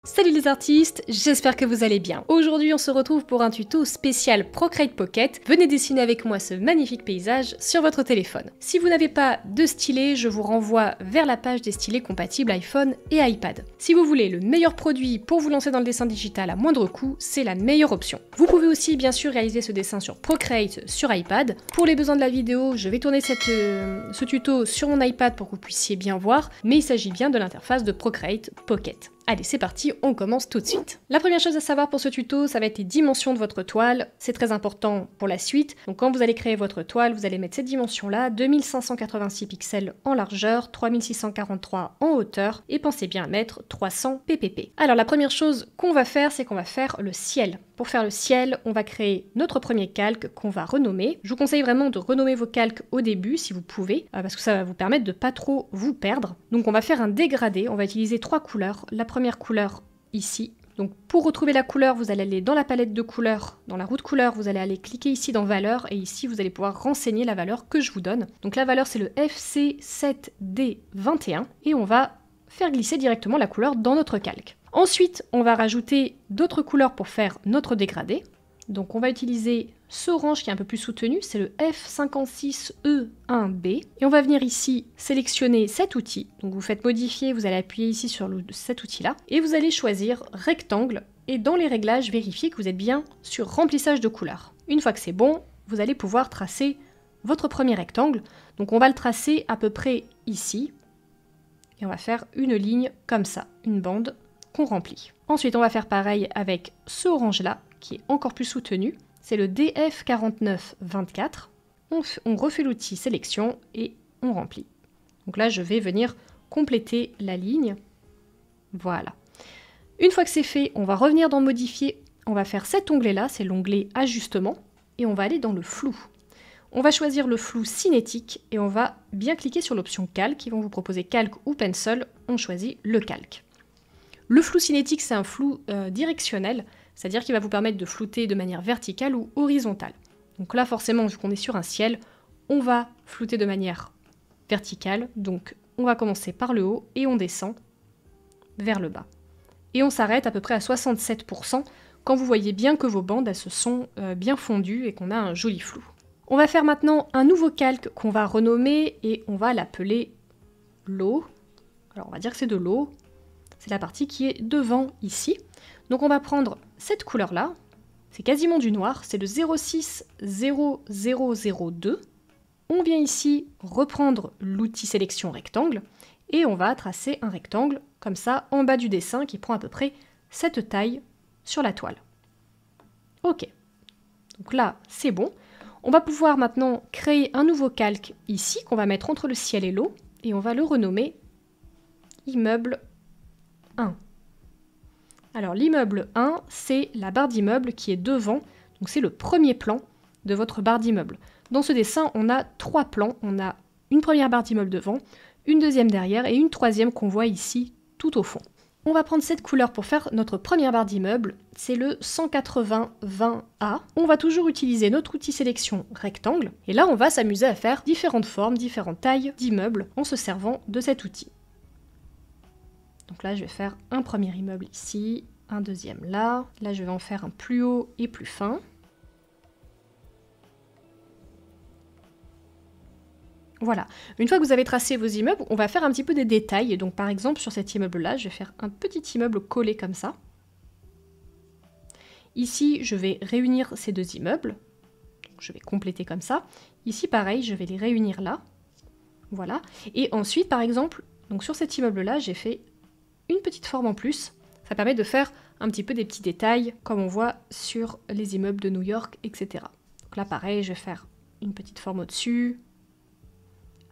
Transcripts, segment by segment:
Salut les artistes, j'espère que vous allez bien. Aujourd'hui on se retrouve pour un tuto spécial Procreate Pocket. Venez dessiner avec moi ce magnifique paysage sur votre téléphone. Si vous n'avez pas de stylet, je vous renvoie vers la page des stylets compatibles iPhone et iPad. Si vous voulez le meilleur produit pour vous lancer dans le dessin digital à moindre coût, c'est la meilleure option. Vous pouvez aussi bien sûr réaliser ce dessin sur Procreate sur iPad. Pour les besoins de la vidéo, je vais tourner ce tuto sur mon iPad pour que vous puissiez bien voir, mais il s'agit bien de l'interface de Procreate Pocket. Allez, c'est parti, on commence tout de suite. La première chose à savoir pour ce tuto, ça va être les dimensions de votre toile. C'est très important pour la suite. Donc quand vous allez créer votre toile, vous allez mettre cette dimension-là, 2586 pixels en largeur, 3643 en hauteur, et pensez bien à mettre 300 ppp. Alors la première chose qu'on va faire, c'est qu'on va faire le ciel. Pour faire le ciel, on va créer notre premier calque qu'on va renommer. Je vous conseille vraiment de renommer vos calques au début si vous pouvez, parce que ça va vous permettre de pas trop vous perdre. Donc on va faire un dégradé, on va utiliser 3 couleurs. La première couleur ici. Donc pour retrouver la couleur, vous allez aller dans la palette de couleurs, dans la roue de couleurs, vous allez aller cliquer ici dans valeur et ici vous allez pouvoir renseigner la valeur que je vous donne. Donc la valeur c'est le FC7D21 et on va faire glisser directement la couleur dans notre calque. Ensuite, on va rajouter d'autres couleurs pour faire notre dégradé. Donc on va utiliser ce orange qui est un peu plus soutenu, c'est le F56E1B. Et on va venir ici sélectionner cet outil. Donc vous faites modifier, vous allez appuyer ici sur cet outil-là. Et vous allez choisir rectangle. Et dans les réglages, vérifiez que vous êtes bien sur remplissage de couleurs. Une fois que c'est bon, vous allez pouvoir tracer votre premier rectangle. Donc on va le tracer à peu près ici. Et on va faire une ligne comme ça, une bande qu'on remplit. Ensuite, on va faire pareil avec ce orange-là, qui est encore plus soutenu. C'est le DF4924. On refait l'outil sélection et on remplit. Donc là, je vais venir compléter la ligne. Voilà. Une fois que c'est fait, on va revenir dans modifier. On va faire cet onglet-là, c'est l'onglet ajustement. Et on va aller dans le flou. On va choisir le flou cinétique et on va bien cliquer sur l'option calque. Ils vont vous proposer calque ou pencil. On choisit le calque. Le flou cinétique, c'est un flou directionnel, c'est-à-dire qu'il va vous permettre de flouter de manière verticale ou horizontale. Donc là, forcément, vu qu'on est sur un ciel, on va flouter de manière verticale. Donc on va commencer par le haut et on descend vers le bas. Et on s'arrête à peu près à 67% quand vous voyez bien que vos bandes elles se sont bien fondues et qu'on a un joli flou. On va faire maintenant un nouveau calque qu'on va renommer et on va l'appeler l'eau. Alors on va dire que c'est de l'eau. C'est la partie qui est devant ici. Donc on va prendre cette couleur-là, c'est quasiment du noir, c'est le 060002. On vient ici reprendre l'outil sélection rectangle et on va tracer un rectangle comme ça en bas du dessin qui prend à peu près cette taille sur la toile. Ok, donc là c'est bon. On va pouvoir maintenant créer un nouveau calque ici qu'on va mettre entre le ciel et l'eau et on va le renommer immeuble 1. Alors l'immeuble 1, c'est la barre d'immeuble qui est devant, donc c'est le premier plan de votre barre d'immeuble. Dans ce dessin, on a 3 plans, on a une première barre d'immeuble devant, une deuxième derrière et une troisième qu'on voit ici tout au fond. On va prendre cette couleur pour faire notre première barre d'immeuble, c'est le 180-20A. On va toujours utiliser notre outil sélection rectangle, et là on va s'amuser à faire différentes formes, différentes tailles d'immeubles en se servant de cet outil. Donc là, je vais faire un premier immeuble ici, un deuxième là. Là, je vais en faire un plus haut et plus fin. Voilà. Une fois que vous avez tracé vos immeubles, on va faire un petit peu des détails. Donc par exemple, sur cet immeuble-là, je vais faire un petit immeuble collé comme ça. Ici, je vais réunir ces deux immeubles. Donc, je vais compléter comme ça. Ici, pareil, je vais les réunir là. Voilà. Et ensuite, par exemple, donc sur cet immeuble-là, j'ai fait une petite forme en plus, ça permet de faire un petit peu des petits détails comme on voit sur les immeubles de New York, etc. Donc là pareil, je vais faire une petite forme au-dessus,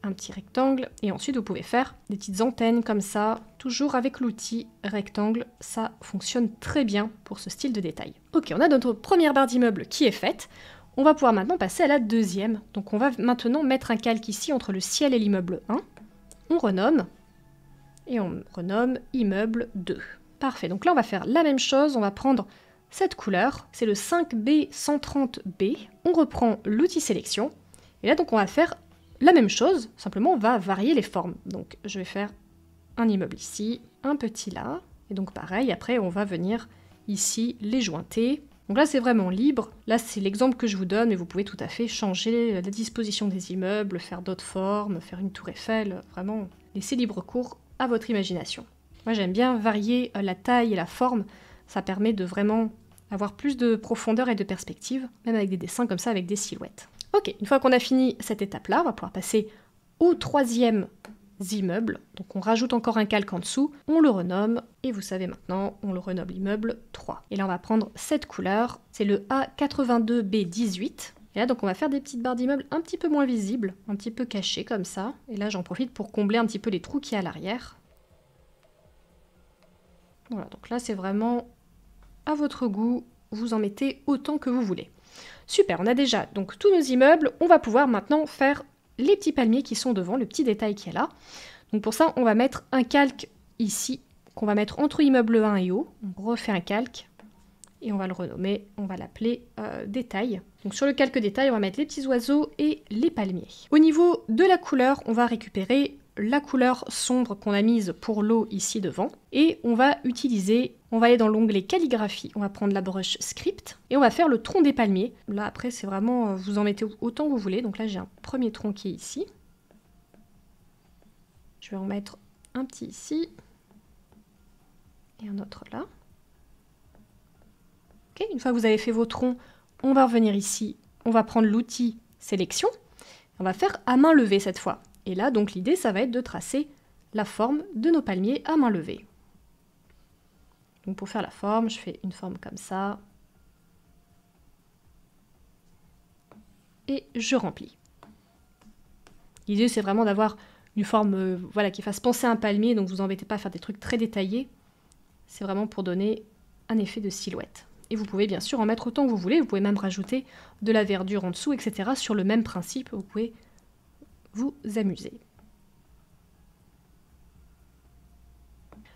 un petit rectangle, et ensuite vous pouvez faire des petites antennes comme ça, toujours avec l'outil rectangle, ça fonctionne très bien pour ce style de détail. Ok, on a notre première barre d'immeuble qui est faite, on va pouvoir maintenant passer à la deuxième. Donc on va maintenant mettre un calque ici entre le ciel et l'immeuble 1, on renomme, et on renomme immeuble 2. Parfait, donc là on va faire la même chose, on va prendre cette couleur, c'est le 5B130B, on reprend l'outil sélection, et là donc on va faire la même chose, simplement on va varier les formes. Donc je vais faire un immeuble ici, un petit là, Et donc pareil, après on va venir ici les jointer. Donc là c'est vraiment libre, là c'est l'exemple que je vous donne, mais vous pouvez tout à fait changer la disposition des immeubles, faire d'autres formes, faire une tour Eiffel, vraiment laisser libre cours à votre imagination. Moi j'aime bien varier la taille et la forme, ça permet de vraiment avoir plus de profondeur et de perspective, même avec des dessins comme ça, avec des silhouettes. Ok, une fois qu'on a fini cette étape-là, on va pouvoir passer au troisième immeuble. Donc on rajoute encore un calque en dessous, on le renomme, et vous savez maintenant, on le renomme l'immeuble 3. Et là on va prendre cette couleur, c'est le A82B18. Et là donc on va faire des petites barres d'immeuble un petit peu moins visibles, un petit peu cachées comme ça. Et là j'en profite pour combler un petit peu les trous qu'il y a à l'arrière. Voilà, donc là c'est vraiment à votre goût, vous en mettez autant que vous voulez. Super, on a déjà donc tous nos immeubles, on va pouvoir maintenant faire les petits palmiers qui sont devant, le petit détail qui est là. Donc pour ça, on va mettre un calque ici, qu'on va mettre entre immeuble 1 et haut. On refait un calque, et on va le renommer, on va l'appeler détail. Donc sur le calque détail, on va mettre les petits oiseaux et les palmiers. Au niveau de la couleur, on va récupérer la couleur sombre qu'on a mise pour l'eau ici devant, et on va aller dans l'onglet calligraphie, on va prendre la brush script, et on va faire le tronc des palmiers. Là après c'est vraiment, vous en mettez autant que vous voulez, donc là j'ai un premier tronc qui est ici. Je vais en mettre un petit ici, et un autre là. Ok, une fois que vous avez fait vos troncs, on va revenir ici, on va prendre l'outil sélection, on va faire à main levée cette fois. Et là, donc l'idée, ça va être de tracer la forme de nos palmiers à main levée. Donc pour faire la forme, je fais une forme comme ça. Et je remplis. L'idée, c'est vraiment d'avoir une forme voilà, qui fasse penser à un palmier, donc vous embêtez pas à faire des trucs très détaillés. C'est vraiment pour donner un effet de silhouette. Et vous pouvez bien sûr en mettre autant que vous voulez, vous pouvez même rajouter de la verdure en dessous, etc. Sur le même principe, vous pouvez vous amuser.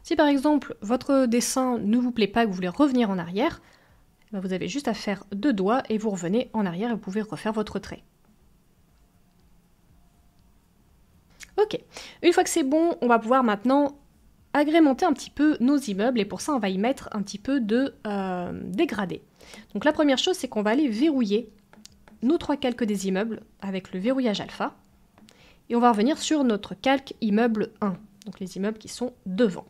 Si par exemple votre dessin ne vous plaît pas, que vous voulez revenir en arrière, vous avez juste à faire 2 doigts et vous revenez en arrière et vous pouvez refaire votre trait. Ok, une fois que c'est bon, on va pouvoir maintenant agrémenter un petit peu nos immeubles et pour ça on va y mettre un petit peu de dégradé. Donc la première chose c'est qu'on va aller verrouiller nos 3 calques des immeubles avec le verrouillage alpha. Et on va revenir sur notre calque immeuble 1, donc les immeubles qui sont devant.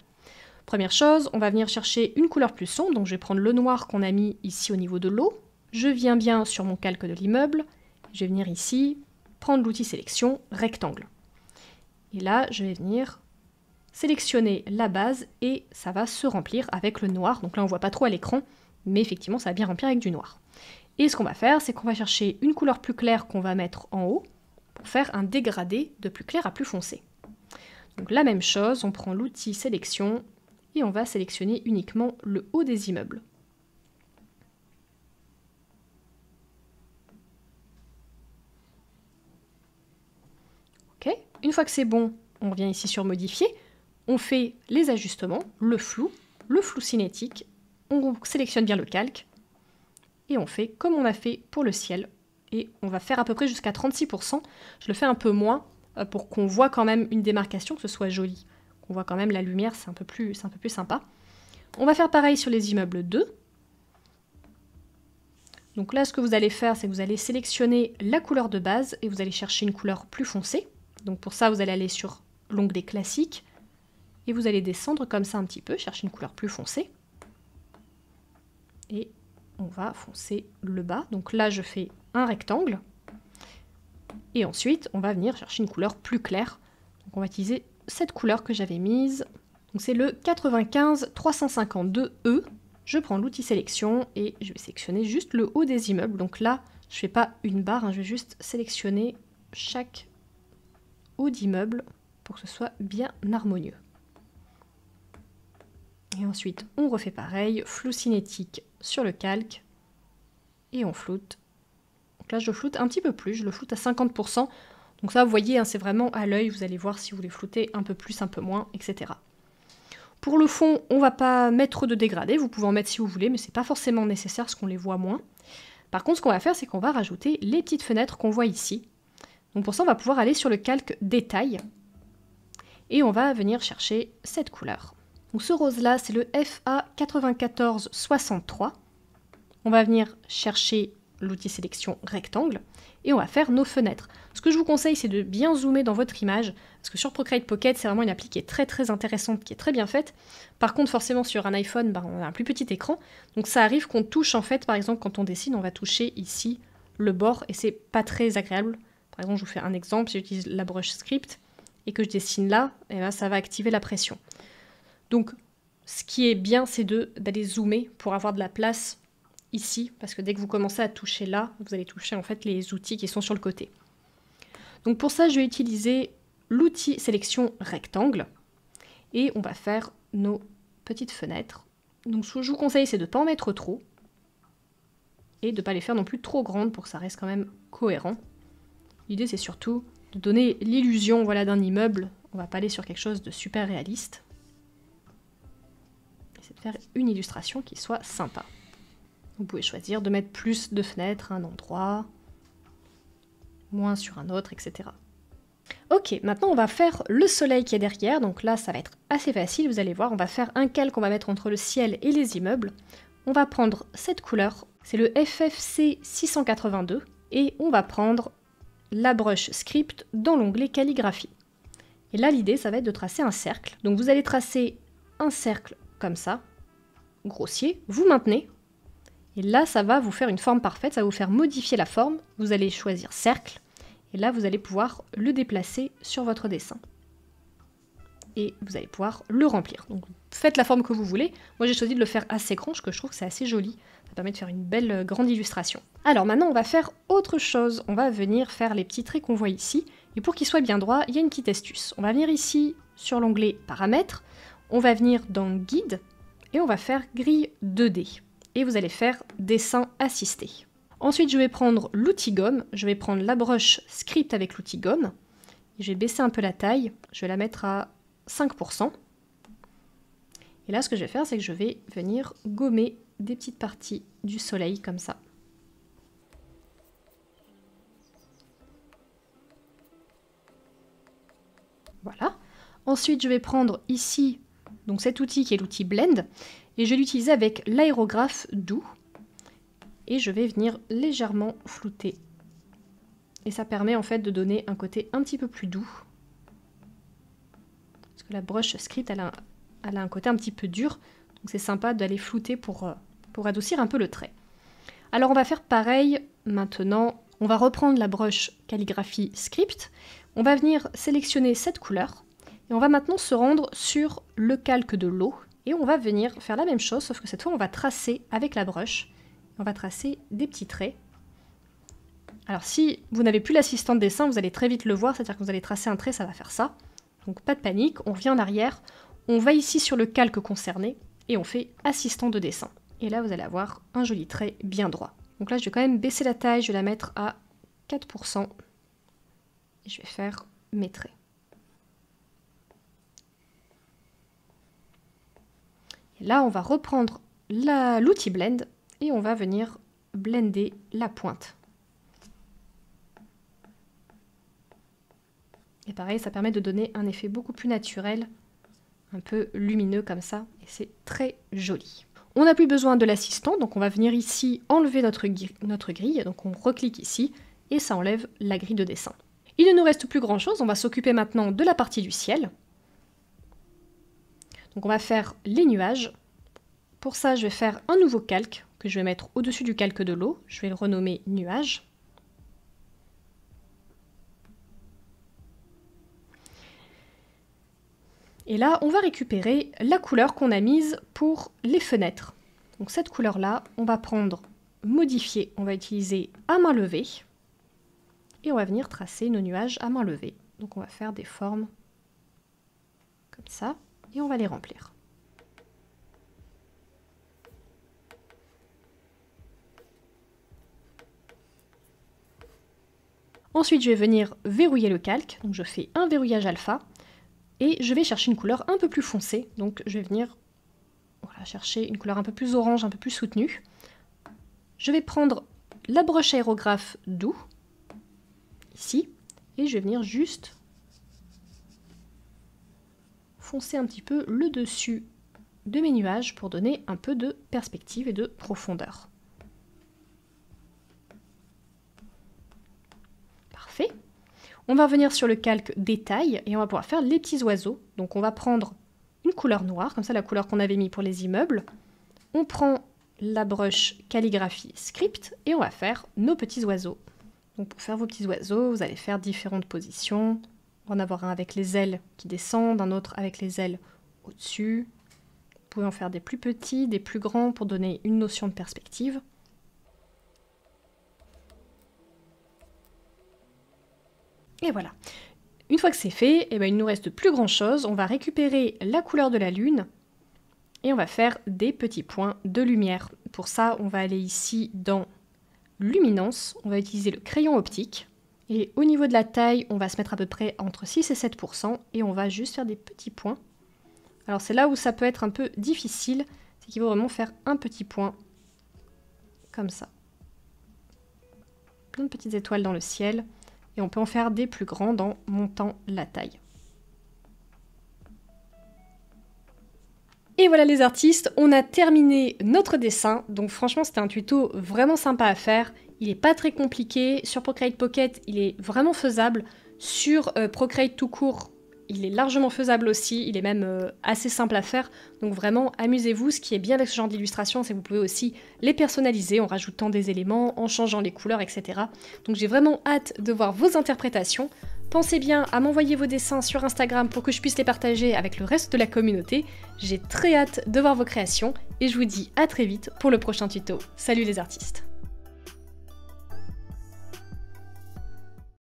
Première chose, on va venir chercher une couleur plus sombre, donc je vais prendre le noir qu'on a mis ici au niveau de l'eau. Je viens bien sur mon calque de l'immeuble, je vais venir ici, prendre l'outil sélection, rectangle. Et là, je vais venir sélectionner la base et ça va se remplir avec le noir. Donc là, on ne voit pas trop à l'écran, mais effectivement, ça va bien remplir avec du noir. Et ce qu'on va faire, c'est qu'on va chercher une couleur plus claire qu'on va mettre en haut, pour faire un dégradé de plus clair à plus foncé. Donc la même chose, on prend l'outil sélection et on va sélectionner uniquement le haut des immeubles. Ok, une fois que c'est bon, on revient ici sur modifier, on fait les ajustements, le flou cinétique, on sélectionne bien le calque et on fait comme on a fait pour le ciel. Et on va faire à peu près jusqu'à 36%. Je le fais un peu moins pour qu'on voit quand même une démarcation, que ce soit joli. On voit quand même la lumière, c'est un peu plus sympa. On va faire pareil sur les immeubles 2. Donc là, ce que vous allez faire, c'est que vous allez sélectionner la couleur de base et vous allez chercher une couleur plus foncée. Donc pour ça, vous allez aller sur l'onglet classique et vous allez descendre comme ça un petit peu, chercher une couleur plus foncée. Et on va foncer le bas. Donc là, je fais un rectangle. Et ensuite, on va venir chercher une couleur plus claire. Donc on va utiliser cette couleur que j'avais mise. Donc c'est le 95-352E. Je prends l'outil sélection et je vais sélectionner juste le haut des immeubles. Donc là, je ne fais pas une barre, hein, je vais juste sélectionner chaque haut d'immeuble pour que ce soit bien harmonieux. Et ensuite, on refait pareil, flou cinétique sur le calque et on floute. Donc là, je floute un petit peu plus, je le floute à 50%. Donc ça, vous voyez, hein, c'est vraiment à l'œil, vous allez voir si vous voulez flouter un peu plus, un peu moins, etc. Pour le fond, on ne va pas mettre de dégradé, vous pouvez en mettre si vous voulez, mais c'est pas forcément nécessaire parce qu'on les voit moins. Par contre, ce qu'on va faire, c'est qu'on va rajouter les petites fenêtres qu'on voit ici. Donc pour ça, on va pouvoir aller sur le calque détail et on va venir chercher cette couleur. Donc ce rose-là, c'est le FA9463. On va venir chercher l'outil sélection rectangle et on va faire nos fenêtres. Ce que je vous conseille, c'est de bien zoomer dans votre image, parce que sur Procreate Pocket, c'est vraiment une appli qui est très intéressante, qui est très bien faite. Par contre, forcément, sur un iPhone, on a un plus petit écran, donc ça arrive qu'on touche, en fait, par exemple, quand on dessine, on va toucher ici le bord, et c'est pas très agréable. Par exemple, je vous fais un exemple, si j'utilise la brush script, et que je dessine là, et bien, ça va activer la pression. Donc, ce qui est bien, c'est d'aller zoomer pour avoir de la place ici, parce que dès que vous commencez à toucher là, vous allez toucher en fait les outils qui sont sur le côté. Donc pour ça, je vais utiliser l'outil sélection rectangle et on va faire nos petites fenêtres. Donc ce que je vous conseille, c'est de ne pas en mettre trop et de ne pas les faire non plus trop grandes pour que ça reste quand même cohérent. L'idée, c'est surtout de donner l'illusion, voilà, d'un immeuble. On va pas aller sur quelque chose de super réaliste. C'est de faire une illustration qui soit sympa. Vous pouvez choisir de mettre plus de fenêtres à un endroit, moins sur un autre, etc. Ok, maintenant on va faire le soleil qui est derrière, donc là ça va être assez facile, vous allez voir, on va faire un calque qu'on va mettre entre le ciel et les immeubles. On va prendre cette couleur, c'est le FFC 682, et on va prendre la brush script dans l'onglet calligraphie. Et là l'idée ça va être de tracer un cercle, donc vous allez tracer un cercle comme ça, grossier, vous maintenez. Et là, ça va vous faire une forme parfaite, ça va vous faire modifier la forme. Vous allez choisir cercle, et là, vous allez pouvoir le déplacer sur votre dessin. Et vous allez pouvoir le remplir. Donc, faites la forme que vous voulez. Moi, j'ai choisi de le faire assez grand, parce que je trouve que c'est assez joli. Ça permet de faire une belle grande illustration. Alors maintenant, on va faire autre chose. On va venir faire les petits traits qu'on voit ici. Et pour qu'ils soient bien droits, il y a une petite astuce. On va venir ici, sur l'onglet paramètres. On va venir dans guide, et on va faire grille 2D. Et vous allez faire dessin assisté. Ensuite, je vais prendre l'outil gomme, je vais prendre la brush script avec l'outil gomme, et je vais baisser un peu la taille, je vais la mettre à 5%. Et là, ce que je vais faire, c'est que je vais venir gommer des petites parties du soleil comme ça. Voilà. Ensuite, je vais prendre ici donc cet outil qui est l'outil Blend, et je vais l'utiliser avec l'aérographe doux. Et je vais venir légèrement flouter. Et ça permet en fait de donner un côté un petit peu plus doux. Parce que la brush script, elle a un côté un petit peu dur. Donc c'est sympa d'aller flouter pour adoucir un peu le trait. Alors on va faire pareil maintenant. On va reprendre la brush calligraphie script. On va venir sélectionner cette couleur. Et on va maintenant se rendre sur le calque de l'eau. Et on va venir faire la même chose, sauf que cette fois on va tracer avec la brush. On va tracer des petits traits. Alors si vous n'avez plus l'assistant de dessin, vous allez très vite le voir, c'est-à-dire que vous allez tracer un trait, ça va faire ça. Donc pas de panique, on revient en arrière, on va ici sur le calque concerné et on fait assistant de dessin. Et là vous allez avoir un joli trait bien droit. Donc là je vais quand même baisser la taille, je vais la mettre à 4%. Et je vais faire mes traits. Et là on va reprendre l'outil Blend et on va venir blender la pointe. Et pareil, ça permet de donner un effet beaucoup plus naturel, un peu lumineux comme ça, et c'est très joli. On n'a plus besoin de l'assistant, donc on va venir ici enlever notre grille, donc on reclique ici, et ça enlève la grille de dessin. Il ne nous reste plus grand chose, on va s'occuper maintenant de la partie du ciel. Donc on va faire les nuages. Pour ça, je vais faire un nouveau calque, que je vais mettre au-dessus du calque de l'eau. Je vais le renommer nuage. Et là, on va récupérer la couleur qu'on a mise pour les fenêtres. Donc cette couleur-là, on va prendre, modifier, on va utiliser à main levée. Et on va venir tracer nos nuages à main levée. Donc on va faire des formes comme ça, et on va les remplir. Ensuite, je vais venir verrouiller le calque, donc je fais un verrouillage alpha, et je vais chercher une couleur un peu plus foncée, donc je vais venir chercher une couleur un peu plus orange, un peu plus soutenue. Je vais prendre la brush aérographe doux, ici, et je vais venir juste foncer un petit peu le dessus de mes nuages pour donner un peu de perspective et de profondeur. Parfait. On va revenir sur le calque détail et on va pouvoir faire les petits oiseaux. Donc on va prendre une couleur noire, comme ça la couleur qu'on avait mis pour les immeubles. On prend la brush calligraphie script et on va faire nos petits oiseaux. Donc pour faire vos petits oiseaux, vous allez faire différentes positions. On va en avoir un avec les ailes qui descendent, un autre avec les ailes au-dessus. Vous pouvez en faire des plus petits, des plus grands pour donner une notion de perspective. Et voilà. Une fois que c'est fait, il ne nous reste plus grand chose. On va récupérer la couleur de la lune et on va faire des petits points de lumière. Pour ça, on va aller ici dans luminance. On va utiliser le crayon optique. Et au niveau de la taille, on va se mettre à peu près entre 6 et 7% et on va juste faire des petits points. Alors c'est là où ça peut être un peu difficile, c'est qu'il faut vraiment faire un petit point comme ça. Plein de petites étoiles dans le ciel. Et on peut en faire des plus grands en montant la taille. Et voilà les artistes, on a terminé notre dessin. Donc franchement, c'était un tuto vraiment sympa à faire. Il n'est pas très compliqué. Sur Procreate Pocket, il est vraiment faisable. Sur Procreate tout court, il est largement faisable aussi. Il est même assez simple à faire. Donc vraiment, amusez-vous. Ce qui est bien avec ce genre d'illustration, c'est que vous pouvez aussi les personnaliser en rajoutant des éléments, en changeant les couleurs, etc. Donc j'ai vraiment hâte de voir vos interprétations. Pensez bien à m'envoyer vos dessins sur Instagram pour que je puisse les partager avec le reste de la communauté. J'ai très hâte de voir vos créations et je vous dis à très vite pour le prochain tuto. Salut les artistes!